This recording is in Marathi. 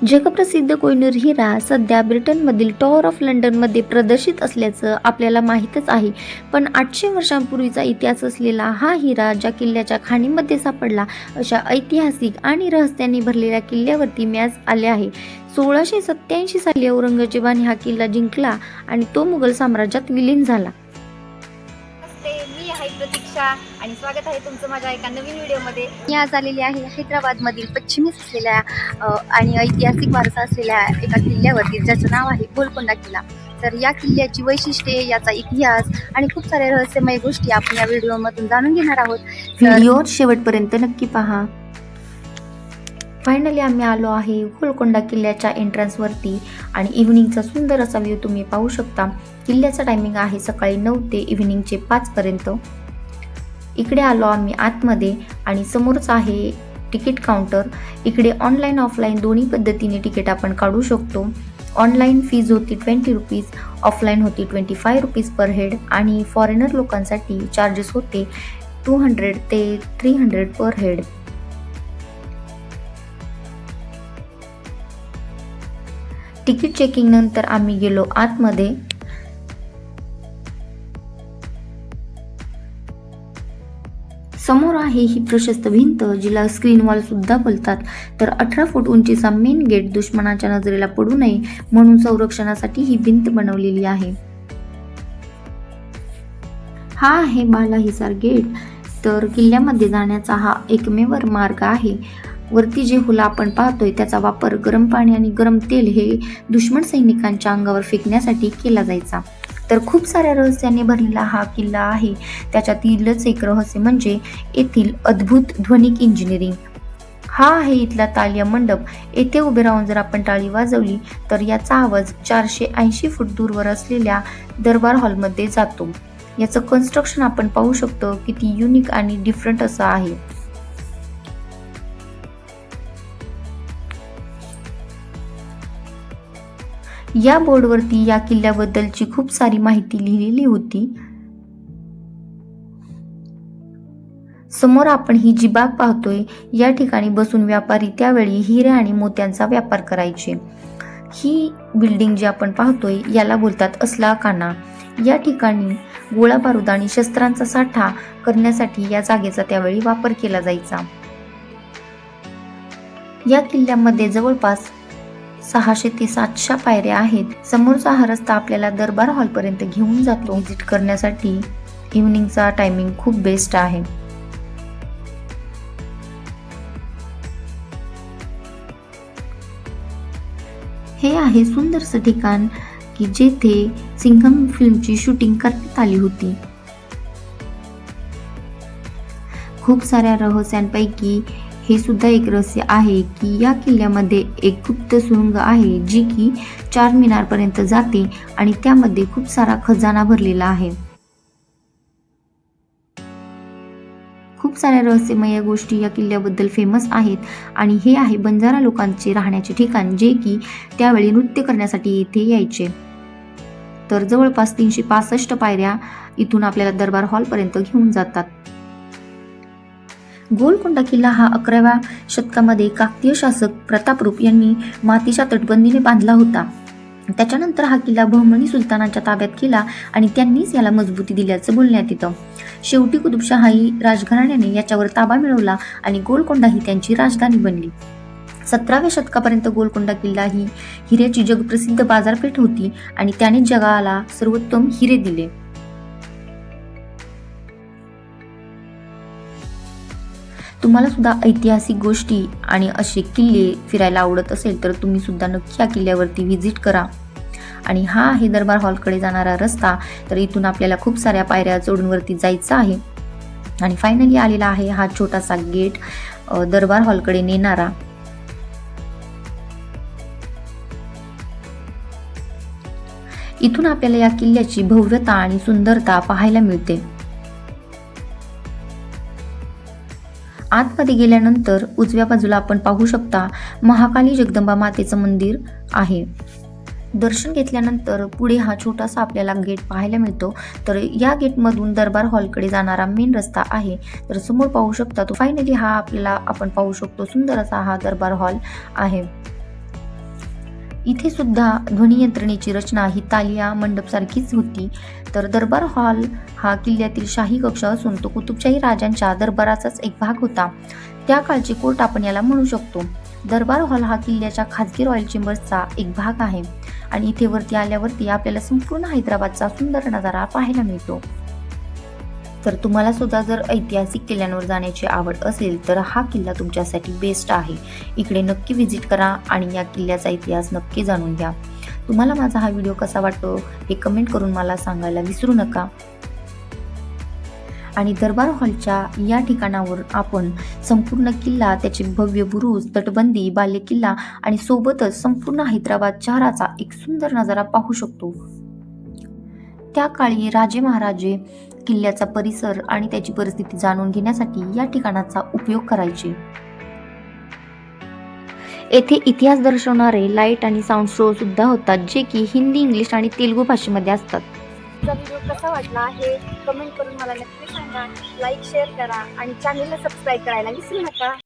जगप्रसिद्ध कोहिनूर हिरा सध्या ब्रिटनमधील टॉवर ऑफ लंडनमध्ये प्रदर्शित असल्याचं आपल्याला माहीतच आहे. पण 800 वर्षांपूर्वीचा इतिहास असलेला हा हिरा ज्या किल्ल्याच्या खाणीमध्ये सापडला, अशा ऐतिहासिक आणि रहस्याने भरलेल्या किल्ल्यावरती मी आज आले आहे. 1687 साली औरंगजेबाने हा किल्ला जिंकला आणि तो मुघल साम्राज्यात विलीन झाला. मी आहे प्रतीक्षा आणि स्वागत आहे तुमचं माझ्या एका नवीन व्हिडिओमध्ये. मी आज आलेली आहे हैदराबादमधील पश्चिमेस असलेल्या आणि ऐतिहासिक वारसा असलेल्या एका किल्ल्यावरती, ज्याचं नाव आहे गोलकोंडा किल्ला. तर या किल्ल्याची वैशिष्ट्ये, याचा इतिहास आणि खूप सारे रहस्यमय गोष्टी आपण या व्हिडिओमधून जाणून घेणार आहोत. व्हिडिओ शेवटपर्यंत नक्की पहा. फायनली आम्ही आलो आहे गोलकोंडा किल्ल्याच्या एंट्रन्सवरती आणि इव्हनिंगचा सुंदर असा व्ह्यू तुम्ही पाहू शकता. किल्ल्याचा टायमिंग आहे सकाळी 9 ते इव्हनिंगचे 5 पर्यंत. इकडे आलो आम्ही आतमध्ये आणि समोरच आहे तिकीट काउंटर. इकडे ऑनलाईन ऑफलाईन दोन्ही पद्धतीने तिकीट आपण काढू शकतो. ऑनलाईन फीज होती 20 रुपीज, ऑफलाईन होती 25 रुपीज पर हेड आणि फॉरेनर लोकांसाठी चार्जेस होते 200 ते 300 पर हेड. तिकीट चेकिंग नंतर आम्ही गेलो आतमध्ये. समोर आहे ही प्रशस्त भिंत, जिला स्क्रीन वॉल सुद्धा बोलतात. तर 18 फूट उंचीचा मेन गेट दुश्मनाच्या नजरेला पडू नये म्हणून संरक्षणासाठी ही भिंत बनवलेली आहे. हा आहे बाला हिसार गेट. तर किल्ल्यामध्ये जाण्याचा हा एकमेव मार्ग आहे. वरती जे हुला आपण पाहतोय त्याचा वापर गरम पाणी आणि गरम तेल हे दुश्मन सैनिकांच्या अंगावर फेकण्यासाठी केला जायचा. तर खूप साऱ्या रहस्याने भरलेला हा किल्ला आहे. त्याच्यातीलच एक रहस्य म्हणजे येथील अद्भुत ध्वनिक इंजिनिअरिंग. हा आहे इथला तालिया मंडप. येथे उभे राहून जर आपण टाळी वाजवली तर याचा आवाज 480 फूट दूरवर असलेल्या दरबार हॉलमध्ये जातो. याचं कन्स्ट्रक्शन आपण पाहू शकतो, किती युनिक आणि डिफरंट असं आहे. या बोर्डवरती या किल्ल्याबद्दलची खूप सारी माहिती लिहिलेली होती. समोर आपण ही जी बाग पाहतोय, या ठिकाणी बसून व्यापारी त्यावेळी हिरे आणि मोत्यांचा व्यापार करायचे. ही बिल्डिंग जी आपण पाहतोय याला बोलतात असला खाना. या ठिकाणी गोळा बारूद आणि शस्त्रांचा साठा करण्यासाठी या जागेचा त्यावेळी वापर केला जायचा. या किल्ल्यामध्ये जवळपास 600 ते 700 पायऱ्या आहेत. समोरचा हा रस्ता आपल्याला दरबार हॉल पर्यंत घेऊन जातो. व्हिजिट करण्यासाठी इव्हनिंगचा टायमिंग खूप बेस्ट आहे. हे आहे सुंदरसं ठिकाण की जेथे सिंघम फिल्मची शूटिंग करण्यात आली होती. खूप साऱ्या रहस्यांपैकी हे सुद्धा एक रहस्य आहे की या किल्ल्यामध्ये एक गुप्त सुरुंग आहे जी की 4 मिनार पर्यंत जाते आणि त्यामध्ये खूप सारा खजाना भरलेला आहे. खूप साऱ्या रहस्यमय गोष्टी या किल्ल्याबद्दल फेमस आहेत आणि हे आहे बंजारा लोकांचे राहण्याचे ठिकाण, जे की त्यावेळी नृत्य करण्यासाठी येथे यायचे. तर जवळपास 365 पायऱ्या इथून आपल्याला दरबार हॉल पर्यंत घेऊन जातात. गोलकोंडा किल्ला हा 11व्या शतकामध्ये काकतीय शासक प्रतापरूप यांनी मातीच्या तटबंदीने बांधला होता. त्याच्यानंतर हा किल्ला बहमनी सुलतानाच्या ताब्यात केला आणि त्यांनीच याला मजबूती दिल्याचं बोलण्यात येतं. शेवटी कुतुबशाही राजघराण्याने याच्यावर ताबा मिळवला आणि गोलकोंडा ही त्यांची राजधानी बनली. 17व्या शतकापर्यंत गोलकोंडा किल्ला ही हिऱ्याची जगप्रसिद्ध बाजारपेठ होती आणि त्याने जगाला सर्वोत्तम हिरे दिले. तुम्हाला सुद्धा ऐतिहासिक गोष्टी आणि असे किल्ले फिरायला आवडत असेल तर तुम्ही सुद्धा नक्की या किल्ल्यावरती व्हिजिट करा. आणि हा आहे दरबार हॉलकडे जाणारा रस्ता. तर इथून आपल्याला खूप साऱ्या पायऱ्या चढून वरती जायचं आहे आणि फायनली आलेला आहे हा छोटासा गेट दरबार हॉलकडे नेणारा. इथून आपल्याला या किल्ल्याची भव्यता आणि सुंदरता पाहायला मिळते. आतमध्ये गेल्यानंतर उजव्या बाजूला आपण पाहू शकता महाकाली जगदंबा मातेचं मंदिर आहे. दर्शन घेतल्यानंतर पुढे हा छोटासा आपल्याला गेट पाहायला मिळतो. तर या गेटमधून दरबार हॉलकडे जाणारा मेन रस्ता आहे. तर समोर पाहू शकता तो फायनली हा आपल्याला आपण पाहू शकतो सुंदर असा हा दरबार हॉल आहे. इथे सुद्धा ध्वनी यंत्रणेची रचना ही तालिया मंडपसारखीच होती. तर दरबार हॉल हा किल्ल्यातील शाही कक्ष असून तो कुतुबशाही राजांच्या दरबाराचाच एक भाग होता. त्या काळचे कोर्ट आपण याला म्हणू शकतो. दरबार हॉल हा किल्ल्याच्या खाजगी रॉयल चेंबर्सचा एक भाग आहे आणि इथे वरती आल्यावरती आपल्याला संपूर्ण हैदराबादचा सुंदर नजारा पाहायला मिळतो. तर तुम्हाला सुद्धा जर ऐतिहासिक किल्ल्यांवर जाण्याची आवड असेल तर हा किल्ला तुमच्यासाठी बेस्ट आहे. इकडे नक्की व्हिजिट करा आणि या किल्ल्याचा इतिहास नक्की जाणून घ्या. तुम्हाला माझा हा व्हिडिओ कसा वाटतो हे कमेंट करून मला सांगायला विसरू नका. आणि दरबार हॉलच्या या ठिकाणावर आपण संपूर्ण किल्ला, त्याचे भव्य बुरुज, तटबंदी, बालेकिल्ला आणि सोबतच संपूर्ण हैदराबाद शहराचा एक सुंदर नजारा पाहू शकतो. त्या काळी राजे महाराजे किल्ल्याचा परिसर आणि त्याची परिस्थिती जाणून घेण्यासाठी या ठिकाणाचा उपयोग करायचे. येथे इतिहास दर्शवणारे लाईट आणि साऊंड शो सुद्धा होतात, जे की हिंदी, इंग्लिश आणि तेलुगू भाषेमध्ये असतात. व्हिडिओ कसा वाटला हे कमेंट करून मला नक्की सांगा. लाईक शेअर करा आणि चॅनलला सबस्क्राईब करायला विसरू नका.